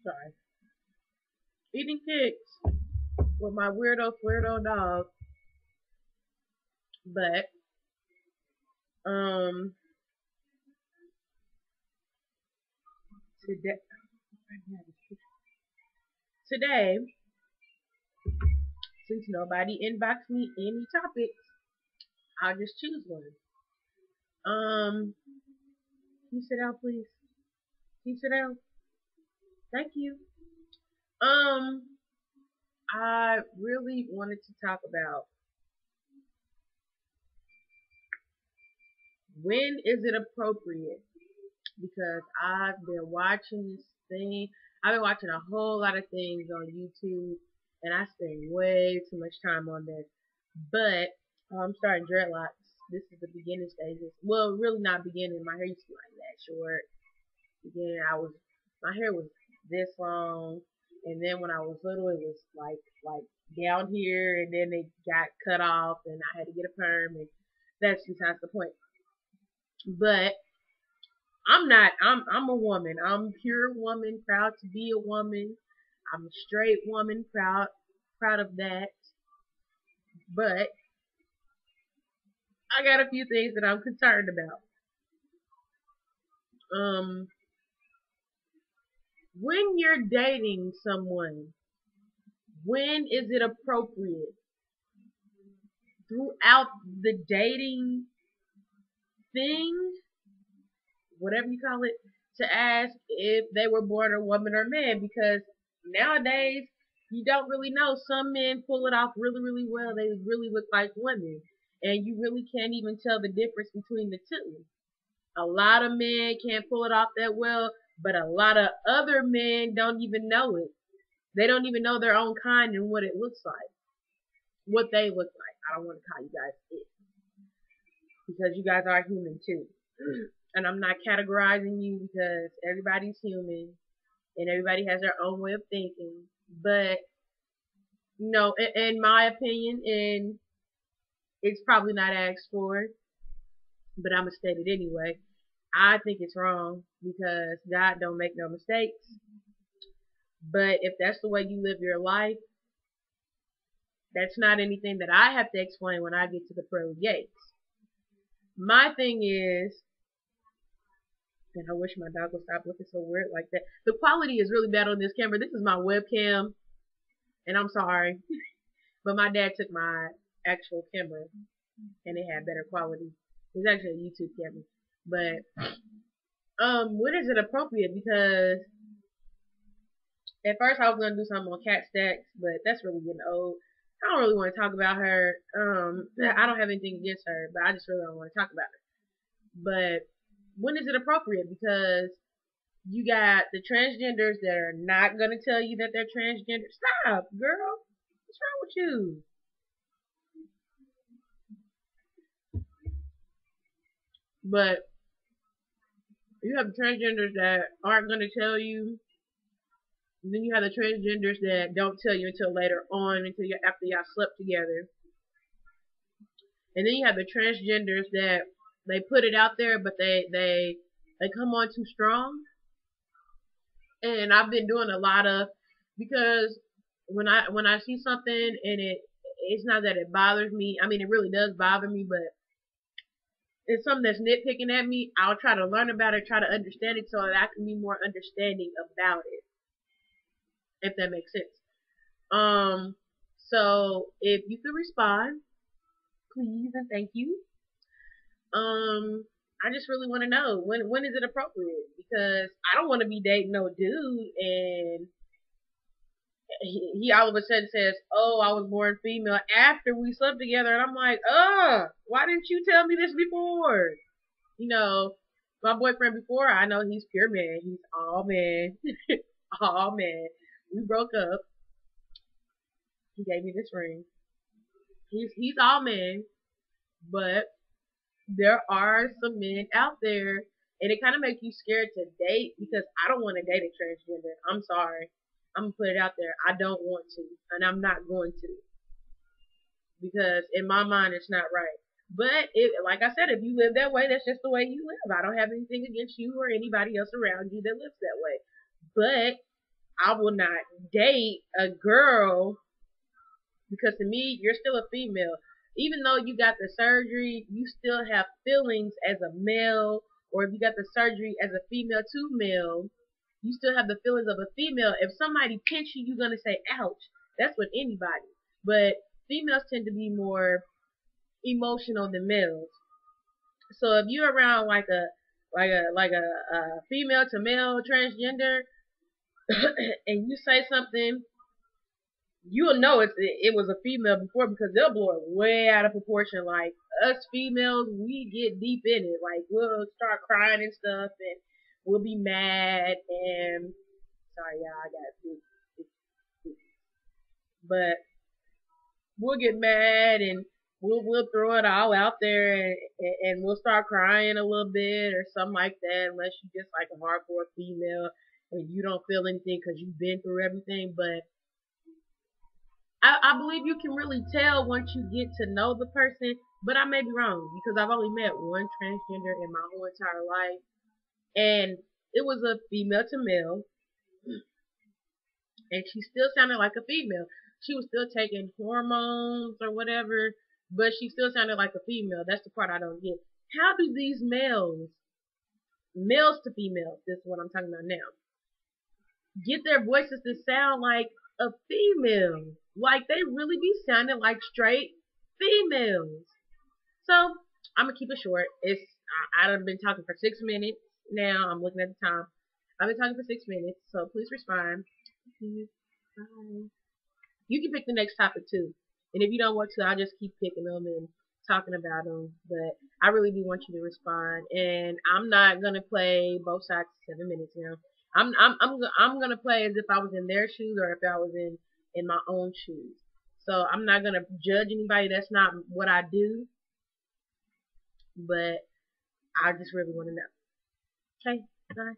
Sorry. Eating pigs with my weirdo dog. But um today today, since nobody inboxed me any topics, I'll just choose one. Can you sit down, please? Can you sit down? Thank you. Um, I really wanted to talk about when is it appropriate, because I've been watching this thing. I've been watching a whole lot of things on YouTube, and I spend way too much time on this. But I'm starting dreadlocks. This is the beginning stages. Well, really not beginning. My hair used to be like that short. Again, my hair was this long, and then when I was little, it was like down here, and then it got cut off, and I had to get a perm, and that's besides the point. But I'm not. I'm a woman. I'm a pure woman, proud to be a woman. I'm a straight woman, proud of that. But I got a few things that I'm concerned about. Um, when you're dating someone, when is it appropriate throughout the dating thing, whatever you call it, to ask if they were born a woman or man? Because nowadays you don't really know. Some men pull it off really, really well. They really look like women. And you really can't even tell the difference between the two. A lot of men can't pull it off that well, but a lot of other men don't even know it. They don't even know their own kind and what it looks like, what they look like. I don't want to call you guys it, because you guys are human too. And I'm not categorizing you, because everybody's human and everybody has their own way of thinking. But no, in my opinion, and it's probably not asked for, but I'm gonna state it anyway. I think it's wrong, because God don't make no mistakes. But if that's the way you live your life, that's not anything that I have to explain when I get to the pearly gates. My thing is, and I wish my dog would stop looking so weird like that. The quality is really bad on this camera. This is my webcam, and I'm sorry, but my dad took my actual camera, and it had better quality. It's actually a YouTube camera, but when is it appropriate? Because at first I was gonna do something on Cat Stacks, but that's really getting old. I don't really want to talk about her. I don't have anything against her, but I just really don't want to talk about her. But when is it appropriate? Because you got the transgenders that are not gonna tell you that they're transgender. Stop, girl. What's wrong with you? But you have the transgenders that aren't gonna tell you. And then you have the transgenders that don't tell you until later on, until you after y'all slept together. And then you have the transgenders that they put it out there, but they come on too strong. And I've been doing a lot of, because when I see something and it's not that it bothers me. I mean, it really does bother me, but it's something that's nitpicking at me. I'll try to learn about it, try to understand it, so that I can be more understanding about it, if that makes sense. Um, so if you could respond, please and thank you. I just really want to know, when is it appropriate? Because I don't want to be dating no dude and he all of a sudden says, "Oh, I was born female," after we slept together, and I'm like, why didn't you tell me this before?" You know, my boyfriend before, I know he's pure man. He's all man, all man. We broke up. He gave me this ring. He's all man, but there are some men out there, and it kind of makes you scared to date, because I don't want to date a transgender. I'm sorry. I'm gonna put it out there. I don't want to, and I'm not going to, because in my mind it's not right. But like I said, if you live that way, that's just the way you live. I don't have anything against you or anybody else around you that lives that way. But I will not date a girl because to me, you're still a female. Even though you got the surgery, you still have feelings as a male, or if you got the surgery as a female to male, you still have the feelings of a female. If somebody pinch you, you're gonna say, ouch. That's with anybody. But females tend to be more emotional than males. So if you're around like a female to male transgender and you say something, you'll know it was a female before because they'll blow it way out of proportion. Like us females, we get deep in it. Like we'll start crying and stuff, and we'll be mad. And sorry, y'all, I got big, but we'll get mad and we'll throw it all out there and we'll start crying a little bit or something like that. Unless you just like a hardcore female and you don't feel anything because you've been through everything, but I believe you can really tell once you get to know the person, but I may be wrong because I've only met one transgender in my whole entire life, and it was a female to male, and she still sounded like a female. She was still taking hormones or whatever, but she still sounded like a female. That's the part I don't get. How do these males to females, this is what I'm talking about now, get their voices to sound like a female? Like they really be sounding like straight females. So I'm gonna keep it short. I've been talking for 6 minutes now. I'm looking at the time. I've been talking for 6 minutes, so please respond. Bye. You can pick the next topic too, and if you don't want to, I'll just keep picking them and talking about them. But I really do want you to respond, and I'm not gonna play both sides 7 minutes now. I'm gonna play as if I was in their shoes or if I was in my own shoes. So I'm not gonna judge anybody. That's not what I do. But I just really want to know. Okay, bye.